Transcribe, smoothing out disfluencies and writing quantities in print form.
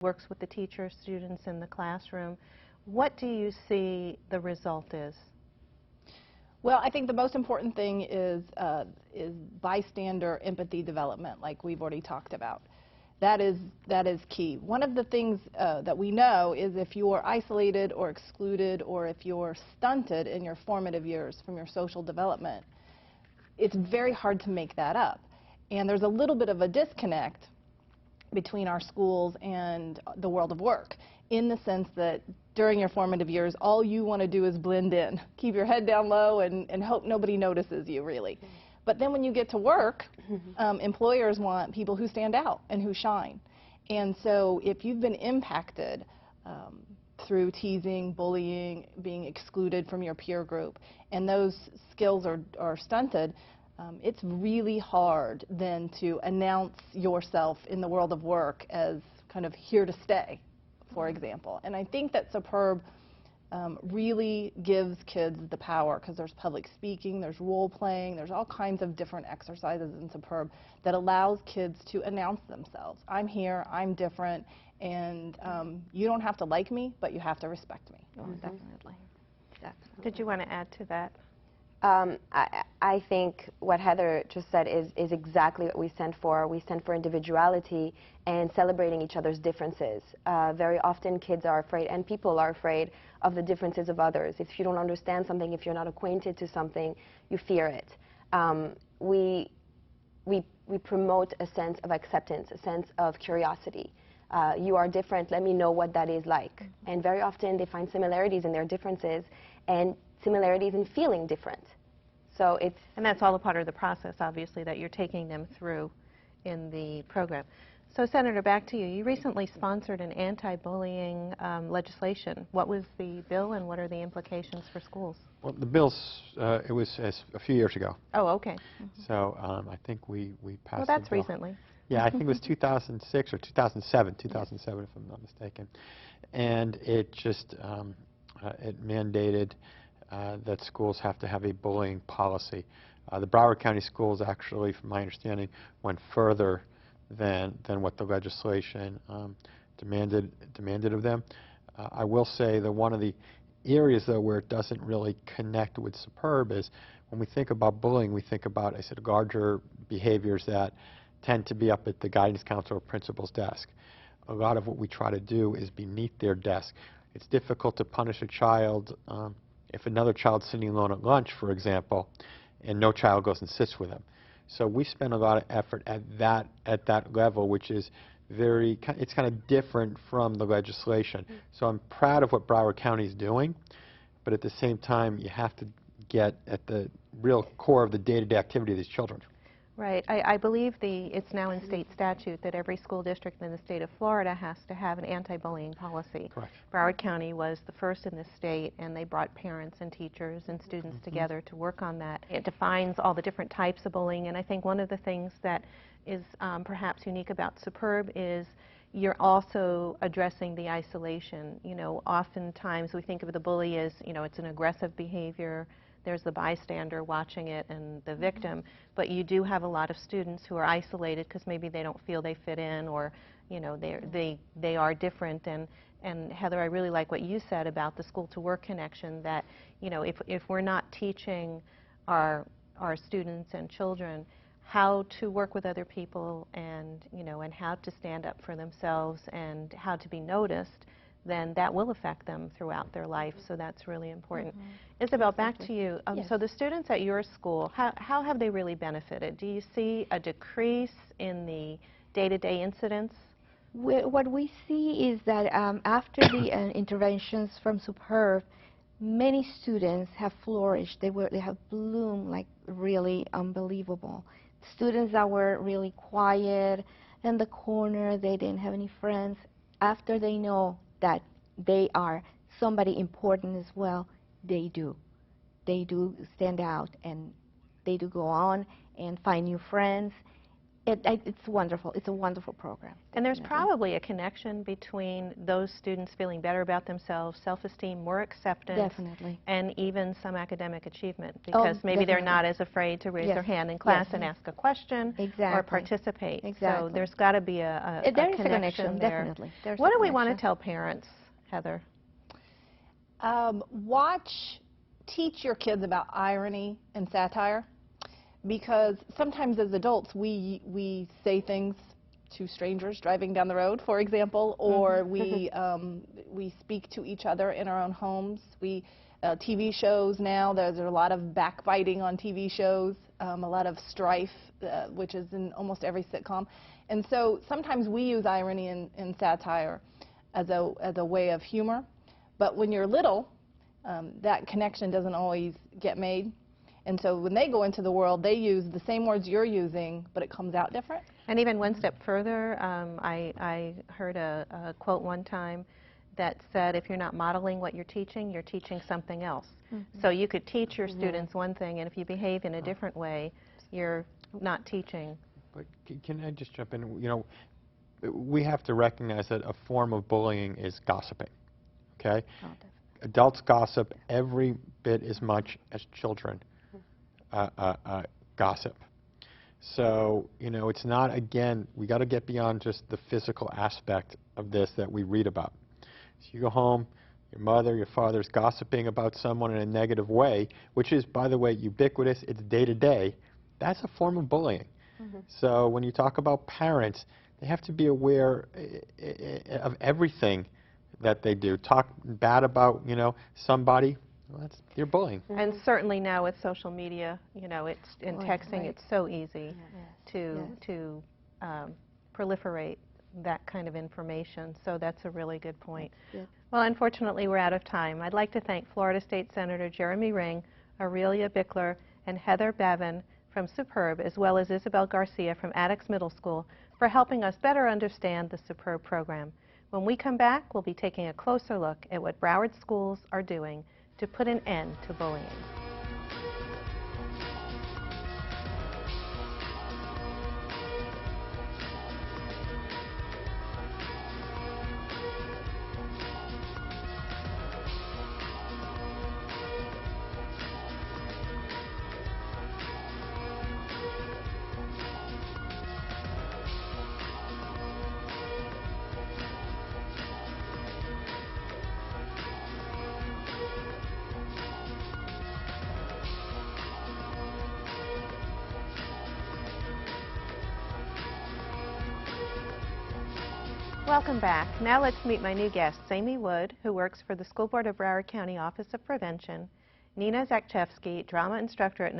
works with the teachers, students in the classroom. What do you see the result is? Well, I think the most important thing is bystander empathy development, like we've already talked about. That is key. One of the things that we know is if you're isolated or excluded, or if you're stunted in your formative years from your social development, it's very hard to make that up. And there's a little bit of a disconnect between our schools and the world of work, in the sense that during your formative years, all you want to do is blend in. Keep your head down low and hope nobody notices you, really. But then when you get to work, employers want people who stand out and who shine. And so if you've been impacted through teasing, bullying, being excluded from your peer group, and those skills are stunted, it's really hard then to announce yourself in the world of work as kind of here to stay, for example. And I think that Superb really gives kids the power, because there's public speaking, there's role playing, there's all kinds of different exercises in Superb that allows kids to announce themselves. I'm here, I'm different, and you don't have to like me, but you have to respect me. Oh, definitely. Did you want to add to that? I think what Heather just said is exactly what we stand for. We stand for individuality and celebrating each other's differences. Very often kids are afraid, and people are afraid, of the differences of others. If you don't understand something, if you're not acquainted to something, you fear it. We promote a sense of acceptance, a sense of curiosity. You are different, let me know what that is like. And very often they find similarities in their differences and similarities in feeling different. So it's... And that's all a part of the process, obviously, that you're taking them through in the program. So, Senator, back to you. You recently sponsored an anti-bullying legislation. What was the bill, and what are the implications for schools? Well, the bill's, it was a few years ago. Oh, okay. So I think we passed Well, that's recently. Yeah, I think it was 2006 or 2007, 2007 if I'm not mistaken. And it just, it mandated that schools have to have a bullying policy. The Broward County schools actually, from my understanding, went further than what the legislation demanded of them. I will say that one of the areas, though, where it doesn't really connect with Superb is when we think about bullying, we think about, I said, larger behaviors that tend to be up at the guidance counselor or principal's desk. A lot of what we try to do is beneath their desk. It's difficult to punish a child if another child's sitting alone at lunch, for example, and no child goes and sits with them. So we spend a lot of effort at that level, which is it's kind of different from the legislation. So I'm proud of what Broward County is doing, but at the same time, you have to get at the real core of the day-to-day activity of these children. Right. I believe it's now in state statute that every school district in the state of Florida has to have an anti-bullying policy. Correct. Broward County was the first in the state, and they brought parents and teachers and students together to work on that. It defines all the different types of bullying, and I think one of the things that is perhaps unique about Superb is you're also addressing the isolation. You know, oftentimes we think of the bully as, you know, it's an aggressive behavior. There's the bystander watching it and the victim, but you do have a lot of students who are isolated because maybe they don't feel they fit in, or, you know, they are different. And Heather, I really like what you said about the school-to-work connection, that, you know, if we're not teaching our students and children how to work with other people, and, you know, and how to stand up for themselves and how to be noticed, then that will affect them throughout their life. So that's really important. Isabel, back to you. Yes. So the students at your school, how have they really benefited? Do you see a decrease in the day-to-day incidents? What we see is that after the interventions from Superb, many students have flourished. They have bloomed like really unbelievable. Students that were really quiet in the corner, they didn't have any friends, after they know that they are somebody important as well, they do stand out, and they do go on and find new friends, It's wonderful. It's a wonderful program. And there's definitely. probably a connection between those students feeling better about themselves, self-esteem, more acceptance, Definitely. and even some academic achievement, because maybe they're definitely. not as afraid to raise Yes. their hand in class Yes. and ask a question or Exactly. participate. So Exactly. there's got to be a There is connection a connection, there. definitely. There's What a do we want to connection. tell parents, Heather? Teach your kids about irony and satire, because sometimes as adults we say things to strangers driving down the road, for example, or we speak to each other in our own homes. TV shows now, there's a lot of backbiting on TV shows, a lot of strife, which is in almost every sitcom. And so sometimes we use irony and satire as a way of humor. But when you're little, that connection doesn't always get made. And so when they go into the world, they use the same words you're using, but it comes out different. And even one step further, I heard a quote one time that said, if you're not modeling what you're teaching something else. So you could teach your students one thing, and if you behave in a different way, you're not teaching. But can I just jump in? You know, we have to recognize that a form of bullying is gossiping, okay? Oh, definitely. Adults gossip every bit as much as children gossip. So, you know, it's not, again, we got to get beyond just the physical aspect of this that we read about. So you go home, your mother, your father's gossiping about someone in a negative way, which is, by the way, ubiquitous, it's day to day. That's a form of bullying. So when you talk about parents, they have to be aware of everything that they do. Talk bad about, you know, somebody, well, you're bullying. And certainly now with social media, you know, it's in Right, texting, right. it's so easy Yes. to proliferate that kind of information. So that's a really good point. Good. Well, unfortunately, we're out of time. I'd like to thank Florida State Senator Jeremy Ring, Aurelia Bickler, and Heather Bevin from Superb, as well as Isabel Garcia from Attucks Middle School, for helping us better understand the Superb program. When we come back, we'll be taking a closer look at what Broward schools are doing to put an end to bullying. Welcome back. Now let's meet my new guests, Amy Wood, who works for the School Board of Broward County Office of Prevention, Nina Zakchevsky, drama instructor at